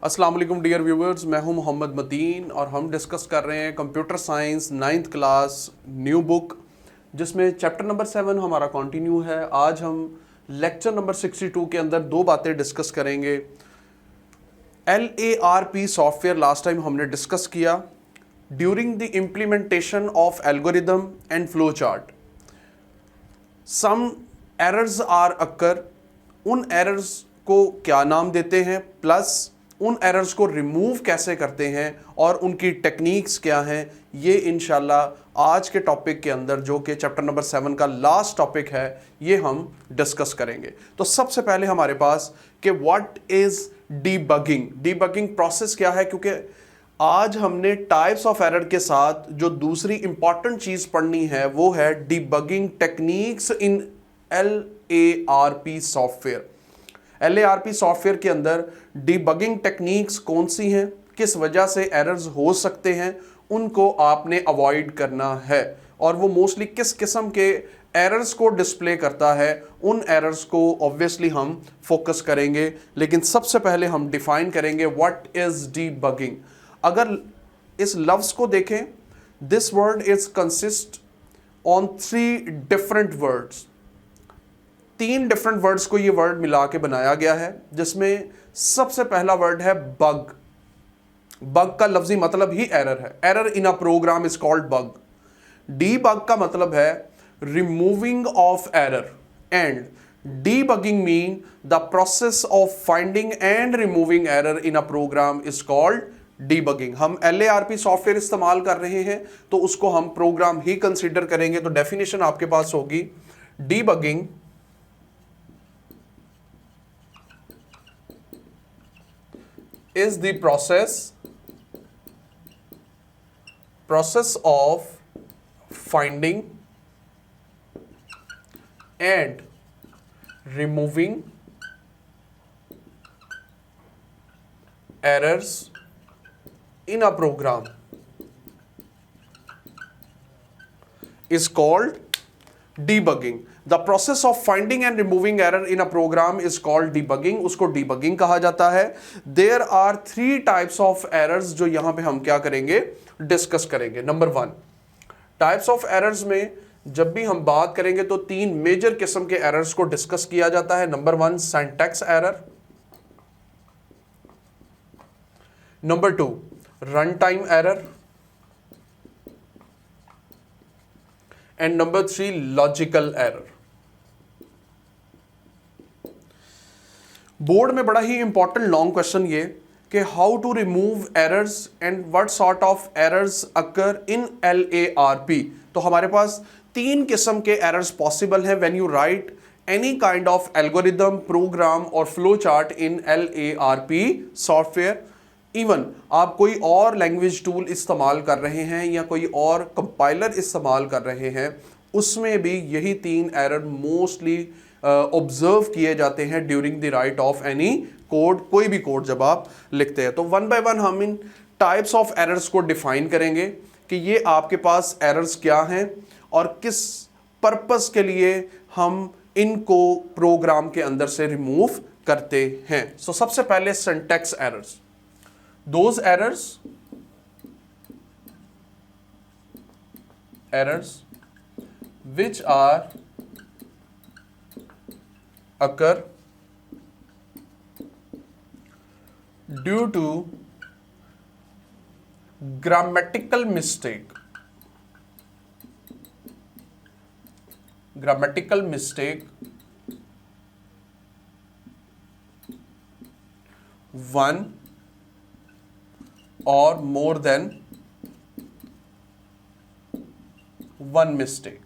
अस्सलाम वालेकुम dear viewers, मैं हूं मोहम्मद मतीन और हम डिस्कस कर रहे हैं computer science 9th class new book, जिसमें चैप्टर नंबर 7 हमारा कंटिन्यू है। आज हम लेक्चर नंबर 62 के अंदर दो बातें डिस्कस करेंगे। LARP सॉफ्टवेयर लास्ट टाइम हमने डिस्कस किया। During the implementation of algorithm and flow chart some errors are occur. उन एरर्स को क्या नाम देते हैं, प्लस उन एरर्स को रिमूव कैसे करते हैं और उनकी टेक्निक्स क्या हैं, ये इंशाल्लाह आज के टॉपिक के अंदर, जो कि चैप्टर नंबर 7 का लास्ट टॉपिक है, ये हम डिस्कस करेंगे। तो सबसे पहले हमारे पास कि what is debugging. Debugging process क्या है, क्योंकि आज हमने टाइप्स ऑफ एरर के साथ जो दूसरी इंपॉर्टेंट चीज पढ़नी है वो है debugging techniques in LARP software. LARP software के अंदर डीबगिंग टेक्निक्स कौन सी हैं, किस वजह से एरर्स हो सकते हैं, उनको आपने अवॉइड करना है। और वो मोस्टली किस किस्म के एरर्स को डिस्प्ले करता है, उन एरर्स को ऑब्वियसली हम फोकस करेंगे। लेकिन सबसे पहले हम डिफाइन करेंगे व्हाट इज डीबगिंग। अगर इस लफ्ज को देखें, this word is consist on 3 different words. 3 different words को ये वर्ड मिला के बनाया गया है, जिसमें सबसे पहला वर्ड है बग। बग का लफ्जी मतलब ही एरर है। Error in a program is called bug. Debug का मतलब है removing of error, and debugging mean the process of finding and removing error in a program is called debugging. हम LARP सॉफ्टवेयर इस्तेमाल कर रहे हैं तो उसको हम प्रोग्राम ही कंसीडर करेंगे। तो डेफिनेशन आपके पास होगी, debugging is the process of finding and removing errors in a program is called debugging. The process of finding and removing error in a program is called debugging. उसको debugging कहा जाता है। There are 3 types of errors जो यहां पे हम क्या करेंगे, डिस्कस करेंगे। नंबर 1, टाइप्स ऑफ एरर्स में जब भी हम बात करेंगे तो 3 मेजर किस्म के एरर्स को डिस्कस किया जाता है। Number 1 syntax error, number 2 run time error, and number 3 logical error. Board में बड़ा ही इंपॉर्टेंट लॉन्ग क्वेश्चन ये कि how to remove errors and what sort of errors occur in LARP। तो हमारे पास 3 किस्म के एरर्स पॉसिबल हैं when you write any kind of algorithm, program और flow chart in LARP software. Even आप कोई और लैंग्वेज टूल इस्तेमाल कर रहे हैं या कोई और कंपाइलर इस्तेमाल कर रहे हैं, उसमें भी यही 3 एरर मोस्टली ऑब्जर्व किए जाते हैं during the right of any code. कोई भी कोड जब आप लिखते हैं तो 1 बाय 1 हम इन टाइप्स ऑफ एरर्स को डिफाइन करेंगे कि ये आपके पास एरर्स क्या हैं और किस पर्पस के लिए हम इनको प्रोग्राम के अंदर से रिमूव करते हैं। सो सबसे पहले syntax errors. Those errors which are occur due to grammatical mistake, one or more than one mistake।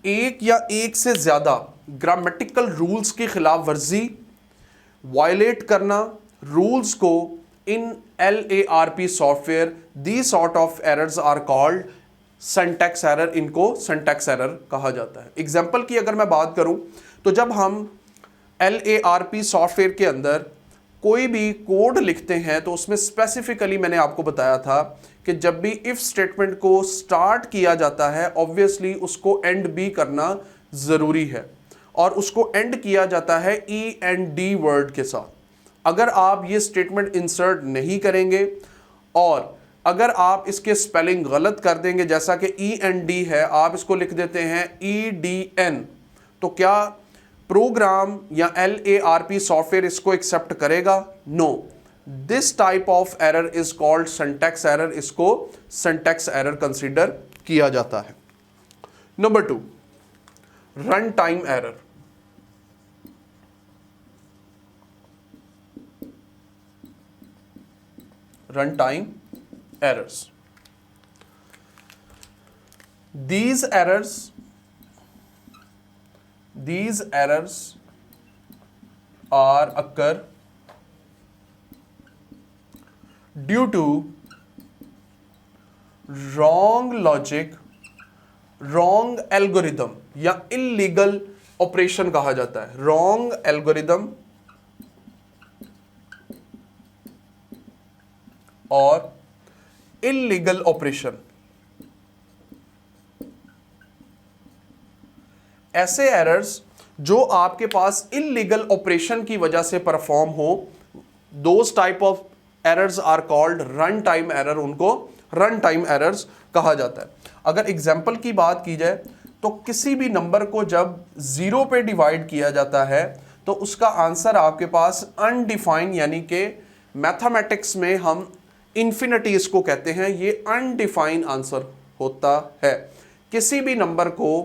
एक या एक से ज्यादा ग्रामेटिकल रूल्स की खिलाफ वर्जी, वायलेट करना रूल्स को in LARP software, the sort of errors are called syntax error. इनको सिंटैक्स एरर कहा जाता है। एग्जाम्पल की अगर मैं बात करूं तो जब हम LARP सॉफ्टवेयर के अंदर कोई भी कोड लिखते हैं तो उसमें स्पेसिफिकली मैंने आपको बताया था कि जब भी इफ स्टेटमेंट को स्टार्ट किया जाता है ऑब्वियसली उसको एंड भी करना जरूरी है, और उसको एंड किया जाता है ई एंड डी वर्ड के साथ। अगर आप ये स्टेटमेंट इंसर्ट नहीं करेंगे और अगर आप इसके स्पेलिंग गलत कर देंगे, जैसा कि ई एन डी है, आप इसको लिख देते हैं ई डी एन, तो क्या प्रोग्राम या LARP सॉफ्टवेयर इसको एक्सेप्ट करेगा? No. This type of error is called syntax error. इसको सिंटैक्स एरर कंसीडर किया जाता है। Number 2, run time error. Run time errors. These errors are occur due to wrong logic, wrong algorithm या illegal operation कहा जाता है। wrong algorithm और illegal operation. ऐसे एरर्स जो आपके पास इलीगल ऑपरेशन की वजह से परफॉर्म हो, those type of errors are called run time error. उनको रन टाइम एरर्स कहा जाता है। अगर एग्जांपल की बात की जाए तो किसी भी नंबर को जब 0 पे डिवाइड किया जाता है तो उसका आंसर आपके पास अनडिफाइंड, यानी कि मैथमेटिक्स में हम इन्फिनिटी इसको कहते हैं, ये अनडिफाइंड आंसर होता है। किसी भी नंबर को,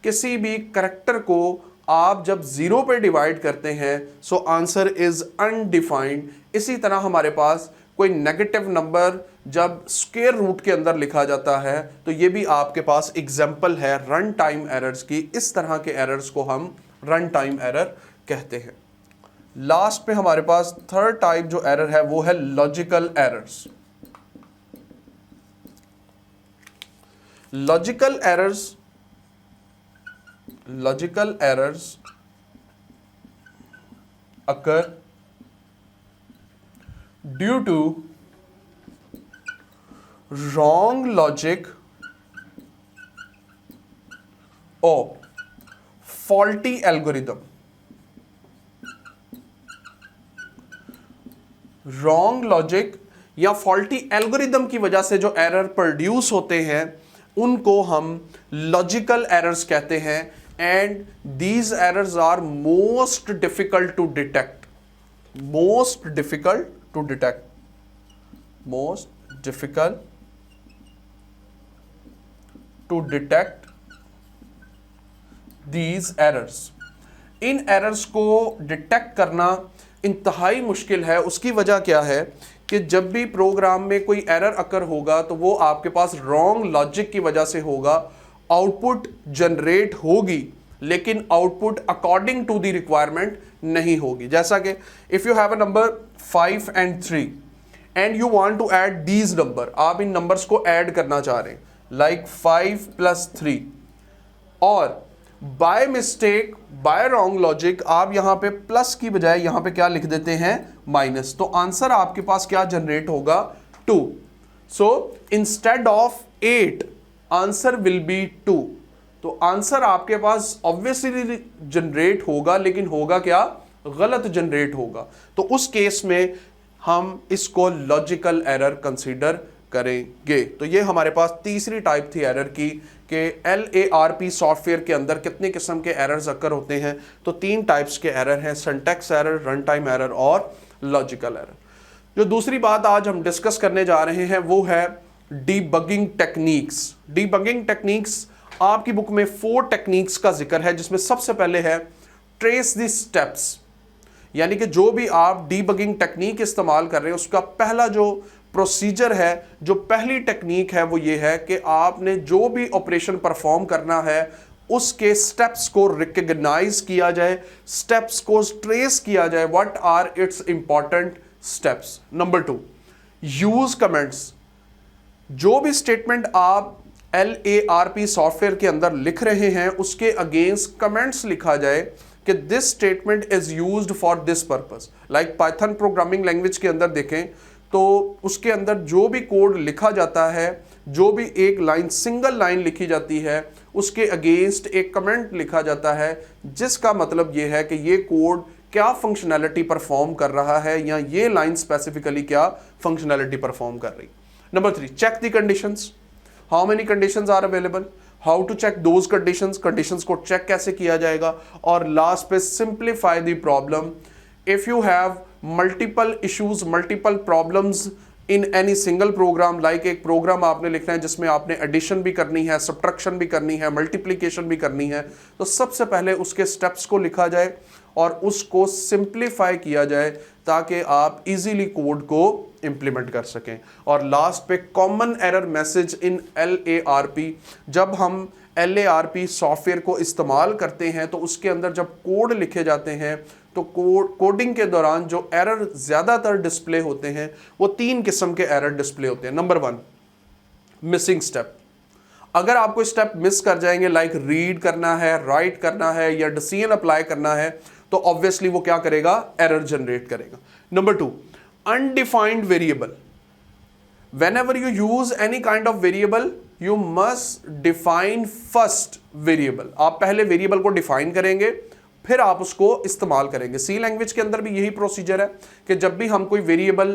किसी भी करैक्टर को आप जब 0 पे डिवाइड करते हैं सो आंसर इज अनडिफाइंड। इसी तरह हमारे पास कोई नेगेटिव नंबर जब स्क्वायर रूट के अंदर लिखा जाता है तो ये भी आपके पास एग्जाम्पल है रन टाइम एरर्स की। इस तरह के एरर्स को हम रन टाइम एरर कहते हैं। लास्ट में हमारे पास थर्ड टाइप जो एरर है वो है logical errors. Logical errors occur due to wrong logic or faulty algorithm। Wrong logic या फॉल्टी एल्गोरिदम की वजह से जो एरर प्रोड्यूस होते हैं उनको हम लॉजिकल एरर्स कहते हैं। And these errors are most difficult to detect. Most difficult to detect these errors. इन एरर्स को डिटेक्ट करना इंतहाई मुश्किल है। उसकी वजह क्या है कि जब भी प्रोग्राम में कोई एरर अकर होगा तो वो आपके पास रॉन्ग लॉजिक की वजह से होगा। आउटपुट जनरेट होगी लेकिन output according to the requirement नहीं होगी। जैसा कि if you have a number 5 and 3 and you want to add these number, आप इन नंबर्स को ऐड करना चाह रहे हैं लाइक 5 + 3, और by mistake, by wrong logic आप यहां पे प्लस की बजाय यहां पे क्या लिख देते हैं माइनस, तो आंसर आपके पास क्या जनरेट होगा 2। So instead of 8 answer will be 2। तो आंसर आपके पास ऑब्वियसली जनरेट होगा लेकिन होगा क्या, गलत जनरेट होगा। तो उस केस में हम इसको लॉजिकल एरर कंसीडर करेंगे। तो ये हमारे पास तीसरी टाइप थी एरर की कि LARP सॉफ्टवेयर के अंदर कितने किस्म के एरर्स अकर होते हैं। तो 3 टाइप्स के एरर हैं, syntax error, run time error और लॉजिकल एरर। जो दूसरी बात आज हम डिस्कस करने जा रहे हैं वो है डीबगिंग टेक्निक्स। डीबगिंग टेक्निक्स आपकी बुक में 4 टेक्निक्स का जिक्र है, जिसमें सबसे पहले है ट्रेस द स्टेप्स, यानी कि जो भी आप डीबगिंग टेक्निक इस्तेमाल कर रहे हैं उसका पहला जो प्रोसीजर है, जो पहली टेक्निक है वो ये है कि आपने जो भी ऑपरेशन परफॉर्म करना है उसके स्टेप्स को रिकग्नाइज किया जाए, स्टेप्स को ट्रेस किया जाए, what are its important steps. Number 2, use comments. जो भी स्टेटमेंट आप LARP सॉफ्टवेयर के अंदर लिख रहे हैं उसके अगेंस्ट कमेंट्स लिखा जाए कि this statement is used for this purpose. Like Python programming language के अंदर देखें तो उसके अंदर जो भी कोड लिखा जाता है, जो भी एक लाइन सिंगल लाइन लिखी जाती है, उसके अगेंस्ट एक कमेंट लिखा जाता है, जिसका मतलब ये है कि ये कोड क्या फंक्शनैलिटी परफॉर्म कर रहा है या ये लाइन स्पेसिफिकली क्या फंक्शनैलिटी परफॉर्म कर रही। Number 3, check the conditions. How many conditions are available, how to check those conditions, conditions को चेक कैसे किया जाएगा। और लास्ट पे simplify the problem. If you have multiple issues, multiple problems in any single program, like एक program आपने लिखना है जिसमें आपने एडिशन भी करनी है, सब्ट्रैक्शन भी करनी है, मल्टीप्लिकेशन भी करनी है, तो सबसे पहले उसके स्टेप्स को लिखा जाए और उसको सिंप्लीफाई किया जाए ताकि आप इजीली कोड को इंप्लीमेंट कर सकें। और लास्ट पे कॉमन एरर मैसेज इन LARP। जब हम LARP सॉफ्टवेयर को इस्तेमाल करते हैं तो उसके अंदर जब कोड लिखे जाते हैं तो कोडिंग के दौरान जो एरर ज़्यादातर डिस्प्ले होते हैं वो 3 किस्म के एरर डिस्प्ले होते हैं। Number 1, missing step. अगर आप कोई स्टेप मिस कर जाएंगे, लाइक रीड करना है, राइट करना है या डिसीजन अप्लाई करना है, तो ऑब्वियसली वो क्या करेगा, एरर जनरेट करेगा। Number 2, undefined variable. whenever you use any kind of variable you must define first variable। आप पहले वेरिएबल को डिफाइन करेंगे फिर आप उसको इस्तेमाल करेंगे। सी लैंग्वेज के अंदर भी यही प्रोसीजर है कि जब भी हम कोई वेरिएबल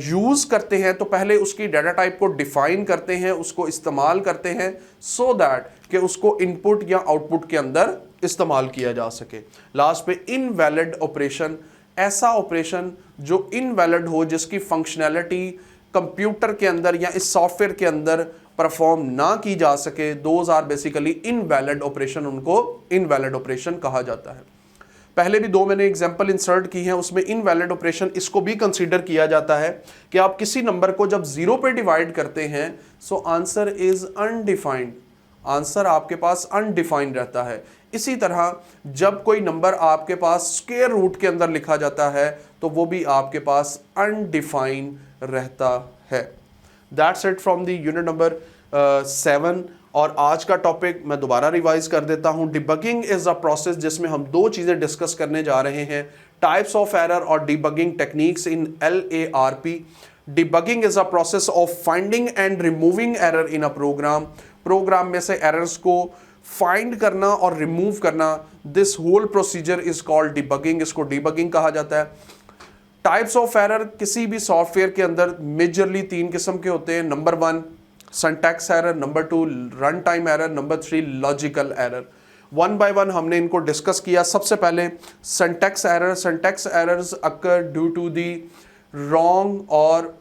यूज करते हैं तो पहले उसकी डाटा टाइप को डिफाइन करते हैं, उसको इस्तेमाल करते हैं सो दैट कि उसको इनपुट या आउटपुट के अंदर इस्तेमाल किया जा सके। लास्ट पे इनवैलिड ऑपरेशन, ऐसा ऑपरेशन जो इनवैलिड हो, जिसकी फंक्शनैलिटी कंप्यूटर के अंदर या इस सॉफ्टवेयर के अंदर परफॉर्म ना की जा सके, those are basically invalid operation, उनको इनवैलिड ऑपरेशन कहा जाता है। पहले भी 2 मैंने एग्जांपल इंसर्ट की हैं, उसमें इनवैलिड ऑपरेशन इसको भी कंसीडर किया जाता है कि आप किसी नंबर को जब 0 पे डिवाइड करते हैं so answer is undefined, answer आपके पास अनडिफाइंड रहता है। इसी तरह जब कोई नंबर आपके पास स्क्वायर रूट के अंदर लिखा जाता है तो वो भी आपके पास अनडिफाइंड रहता है। That's it from the unit number 7। और आज का टॉपिक मैं दोबारा रिवाइज कर देता हूं। डिबगिंग इज अ प्रोसेस जिसमें हम 2 चीजें डिस्कस करने जा रहे हैं, टाइप्स ऑफ एरर और debugging techniques in LARP। Debugging is a process of finding and removing error in a program. Program में से एरर्स को फाइंड करना और रिमूव करना, this whole procedure is called debugging, इसको डिबगिंग कहा जाता है। टाइप्स ऑफ एरर किसी भी सॉफ्टवेयर के अंदर मेजरली 3 किस्म के होते हैं। Number 1 syntax error, number 2 run time error, number 3 logical error. 1 by 1 हमने इनको डिस्कस किया। सबसे पहले syntax error. Syntax errors occur due to the wrong और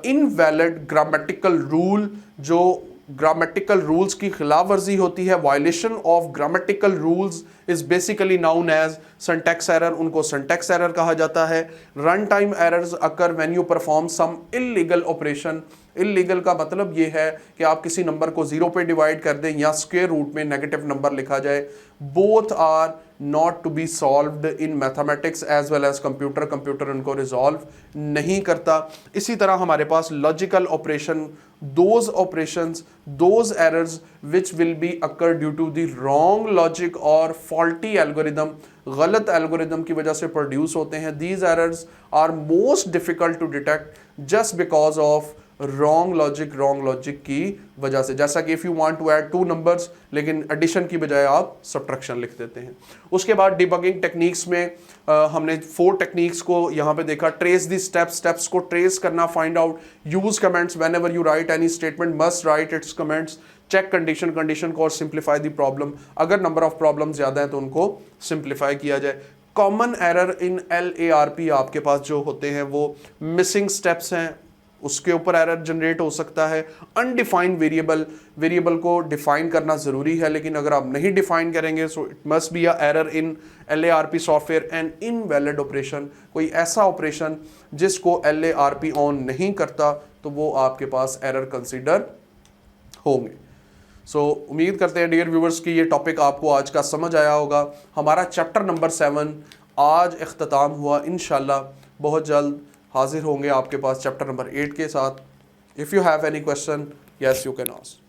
इनवैलिड ग्रामेटिकल रूल, जो ग्रामेटिकल रूल्स की खिलाफ वर्जी होती है, violation of grammatical rules is basically known as syntax error, उनको सिंटैक्स एरर कहा जाता है। Run time errors occur when you perform some illegal operation. Illegal का मतलब ये है कि आप किसी नंबर को 0 पे डिवाइड कर दें या स्क्वायर रूट में नेगेटिव नंबर लिखा जाए। Both are not to be solved in mathematics as well as computer, computer उनको रिजॉल्व नहीं करता। इसी तरह हमारे पास logical operation, those operations, those errors which will be occur due to the wrong logic और फॉल्टी एल्गोरिदम, गलत algorithm की वजह से प्रोड्यूस होते हैं। These errors are most difficult to detect just because of wrong logic की वजह से। जैसा कि if you want to add 2 numbers लेकिन एडिशन की बजाय आप सब्ट्रैक्शन लिख देते हैं। उसके बाद डिबगिंग टेक्निक्स में हमने 4 टेक्निक्स को यहाँ पे देखा। ट्रेस दी स्टेप्स, स्टेप्स को ट्रेस करना, find out, use comments, whenever you write any statement must write its comments, check condition, condition को, और सिंप्लीफाई द प्रॉब्लम। अगर नंबर ऑफ प्रॉब्लम ज्यादा है तो उनको सिंप्लीफाई किया जाए। कॉमन एरर इन LARP आपके पास जो होते हैं वो मिसिंग स्टेप्स हैं, उसके ऊपर एरर जनरेट हो सकता है। अनडिफाइंड वेरिएबल, वेरिएबल को डिफाइन करना जरूरी है लेकिन अगर आप नहीं डिफाइन करेंगे so it must be a error in LARP software. And invalid operation, कोई ऐसा ऑपरेशन जिसको LARP ऑन नहीं करता तो वो आपके पास एरर कंसीडर होंगे। सो उम्मीद करते हैं डियर व्यूवर्स कि ये टॉपिक आपको आज का समझ आया होगा। हमारा चैप्टर नंबर 7 आज इख्तिताम हुआ। इंशाल्लाह बहुत जल्द हाजिर होंगे आपके पास चैप्टर नंबर 8 के साथ। If you have any question, yes you can ask.